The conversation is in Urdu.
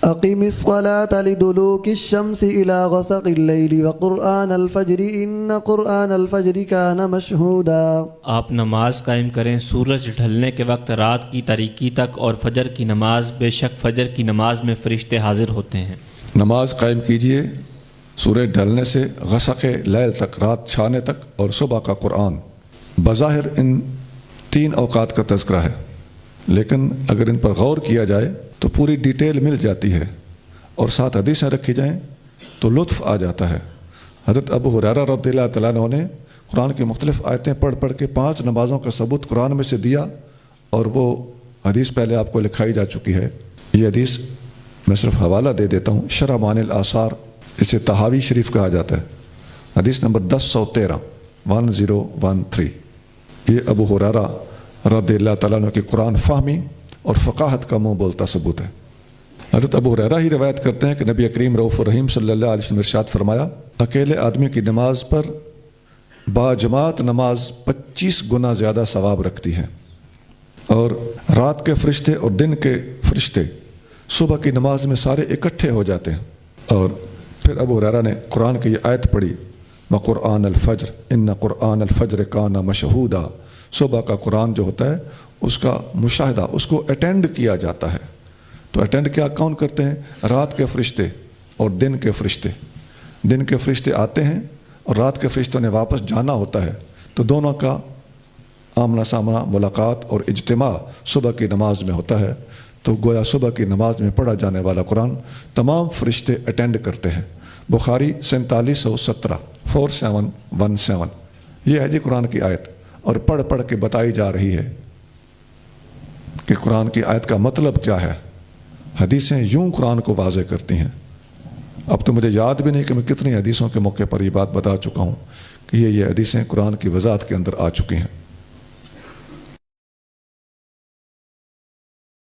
أقم الصلاة لدلوك الشمس إلى غسق الليل وقرآن الفجر إن قرآن الفجر كان مشهودا۔ آپ نماز قائم کریں سورج ڈھلنے کے وقت رات کی تاریکی تک، اور فجر کی نماز، بے شک فجر کی نماز میں فرشتے حاضر ہوتے ہیں۔ نماز قائم کیجئے سورج ڈھلنے سے غسق لیل تک، رات چھانے تک، اور صبح کا قرآن۔ بظاہر ان 3 اوقات کا تذکرہ ہے، لیکن اگر ان پر غور کیا جائے تو پوری ڈیٹیل مل جاتی ہے، اور ساتھ حدیثیں رکھی جائیں تو لطف آ جاتا ہے۔ حضرت ابو ہریرہ رضی اللہ تعالیٰ عنہ نے قرآن کی مختلف آیتیں پڑھ پڑھ کے 5 نمازوں کا ثبوت قرآن میں سے دیا، اور وہ حدیث پہلے آپ کو لکھائی جا چکی ہے۔ یہ حدیث میں صرف حوالہ دے دیتا ہوں، شرح معانی الآثار، اسے طحاوی شریف کہا جاتا ہے، حدیث نمبر 1013 1013۔ یہ ابو ہریرہ رضی اللہ تعالیٰ عنہ کی قرآن فہمی اور فقاہت کا منہ بولتا ثبوت ہے۔ حضرت ابو ہریرہ ہی روایت کرتے ہیں کہ نبی کریم رؤوف الرحیم صلی اللہ علیہ وسلم ارشاد فرمایا، اکیلے آدمی کی نماز پر باجماعت نماز 25 گنا زیادہ ثواب رکھتی ہے، اور رات کے فرشتے اور دن کے فرشتے صبح کی نماز میں سارے اکٹھے ہو جاتے ہیں۔ اور پھر ابو ہریرہ نے قرآن کی یہ آیت پڑھی، وقرآن الفجر ان قرآن الفجر کان مشہودا۔ صبح کا قرآن جو ہوتا ہے اس کا مشاہدہ، اس کو اٹینڈ کیا جاتا ہے۔ تو اٹینڈ کیا کون کرتے ہیں؟ رات کے فرشتے اور دن کے فرشتے۔ دن کے فرشتے آتے ہیں اور رات کے فرشتوں نے واپس جانا ہوتا ہے، تو دونوں کا آمنا سامنا ملاقات اور اجتماع صبح کی نماز میں ہوتا ہے۔ تو گویا صبح کی نماز میں پڑھا جانے والا قرآن تمام فرشتے اٹینڈ کرتے ہیں۔ بخاری 4717 4717۔ یہ ہے جی قرآن کی آیت، اور پڑھ پڑھ کے بتائی جا رہی ہے کہ قرآن کی آیت کا مطلب کیا ہے۔ حدیثیں یوں قرآن کو واضح کرتی ہیں۔ اب تو مجھے یاد بھی نہیں کہ میں کتنی حدیثوں کے موقع پر یہ بات بتا چکا ہوں کہ یہ حدیثیں قرآن کی وضاحت کے اندر آ چکی ہیں۔